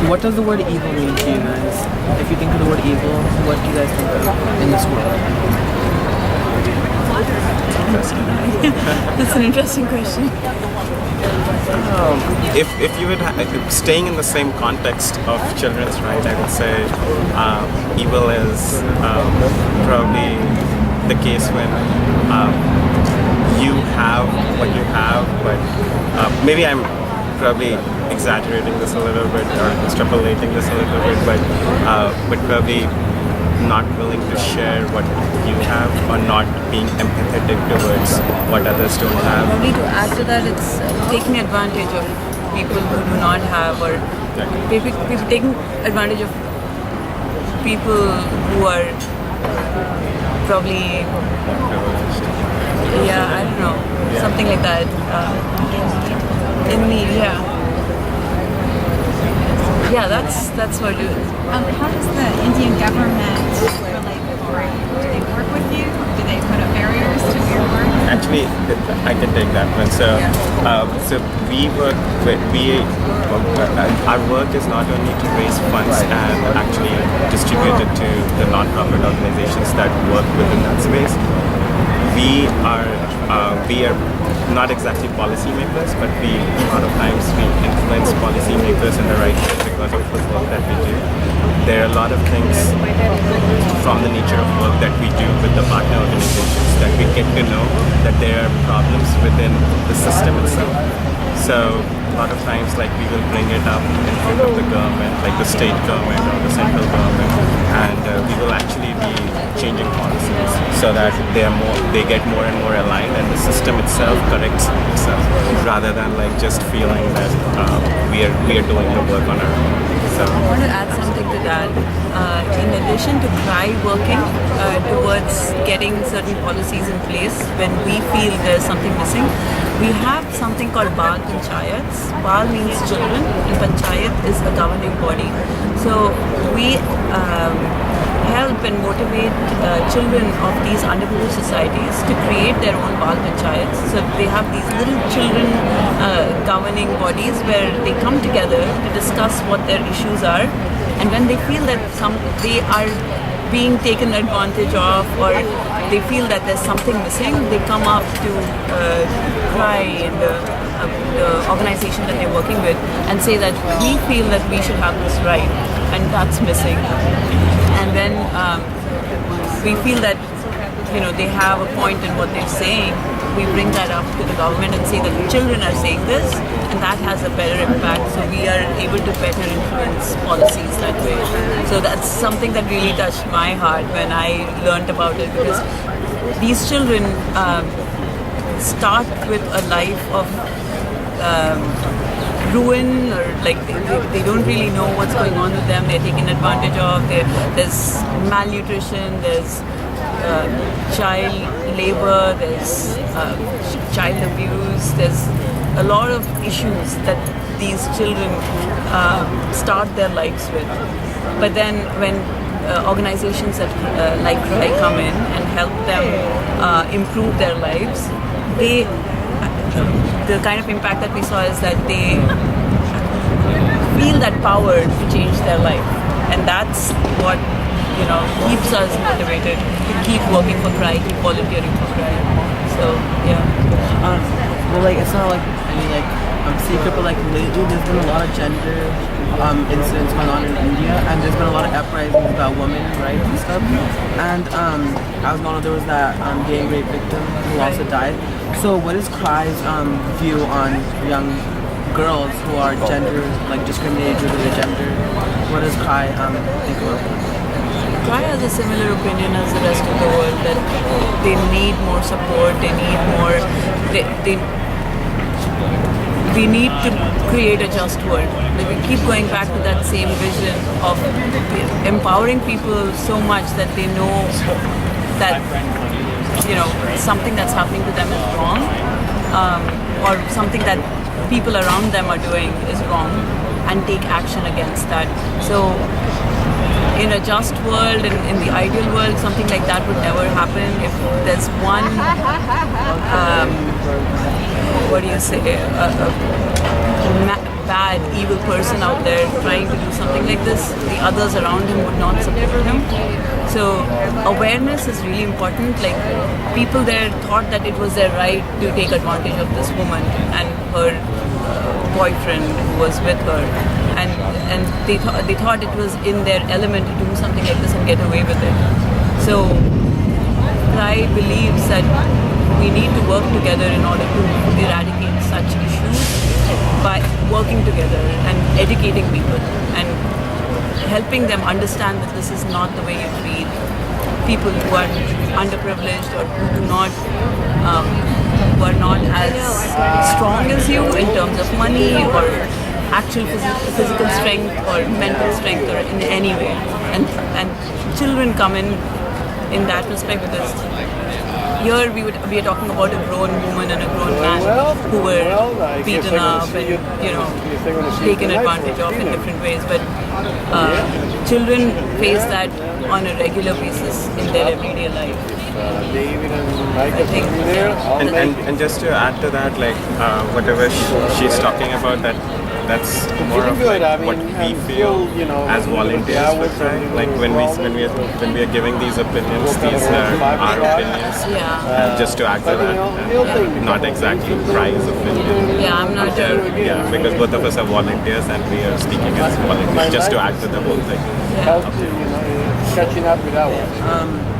What does the word evil mean to you guys? If you think of the word evil, what do you guys think of in this world? That's an interesting question. If you would staying in the same context of children's right, I would say evil is probably the case when you have what you have, but maybe I'm probably exaggerating this a little bit or extrapolating this a little bit, but probably not willing to share what you have or not being empathetic towards what others don't have. Probably to add to that, it's taking advantage of people who do not have, or people taking advantage of people who are probably, I don't know, something like that. In need, that's what it is. How does the Indian government relate with work? Do they work with you? Do they put up barriers to your work? Actually, I can take that one. So we work with our work is not only to raise funds and actually distribute it to the non-profit organizations that work within that space. We are not exactly policymakers, but a lot of times we influence policymakers in the right way because of the work that we do. There are a lot of things from the nature of work that we do with the partner organizations that we get to know that there are problems within the system itself. So a lot of times, like, we will bring it up in front of the government, like the state government or the central government, and we will actually be changing policies so that they get more and more aligned, and the system itself corrects itself, rather than like just feeling that we are doing the work on our own. So I want to add something to that. In addition to CRY working towards getting certain policies in place when we feel there's something missing, we have something called Bal Panchayats. Bal means children and Panchayat is a governing body. So we help and motivate children of these underprivileged societies to create their own Bal Panchayats. So they have these little children governing bodies where they come together to discuss what their issues are, and when they feel that they are being taken advantage of, or they feel that there's something missing, they come up to CRY and the organization that they're working with and say that we feel that we should have this right and that's missing. And then we feel that they have a point in what they're saying. We bring that up to the government and say that the children are saying this, and that has a better impact, so we are able to better influence policies that way. So that's something that really touched my heart when I learned about it, because these children start with a life of ruin, or like they don't really know what's going on with them. They're taken advantage of. There's malnutrition, there's child labor, there's child abuse, there's a lot of issues that these children start their lives with. But then when organizations that like CRY come in and help them improve their lives, the kind of impact that we saw is that they feel that power to change their life, and that's what keeps us motivated to keep working for CRY, keep volunteering for CRY. So Well, like, it's not like any secret, but like lately there's been a lot of gender incidents going on in India, and there's been a lot of uprisings about women rights and stuff. And as one of there was that gang rape victim who also died. So what is CRY's view on young girls who are discriminated due to their gender? What does CRY think about that? CRY has a similar opinion as the rest of the world, that they need more support, they need more, we need to create a just world. Like, we keep going back to that same vision of empowering people so much that they know that something that's happening to them is wrong, or something that people around them are doing is wrong, and take action against that. So in a just world, in the ideal world, something like that would never happen. If there's one, bad, evil person out there trying to do something like this, the others around him would not support him. So awareness is really important. Like, people there thought that it was their right to take advantage of this woman and her boyfriend who was with her, and they thought it was in their element to do something like this and get away with it. So Pride believes that we need to work together in order to eradicate such issues by working together and educating people and helping them understand that this is not the way you treat people who are underprivileged or who are not as strong as you in terms of money or actual physical strength or mental strength or in any way. And children come in that respect, because here we are talking about a grown woman and a grown man who were beaten up and taken advantage of in different ways. But children face that on a regular basis in their everyday life. I think, and just to add to that, like whatever she's talking about, that's more of like what we feel as volunteers with Pride. Like when we are giving these opinions, these are our opinions. Just to add to that, not exactly Pride's opinion. Yeah, I'm not sure. Yeah, because both of us are volunteers and we are speaking as volunteers. Just to add to the whole thing. Yeah. Catching up with that one.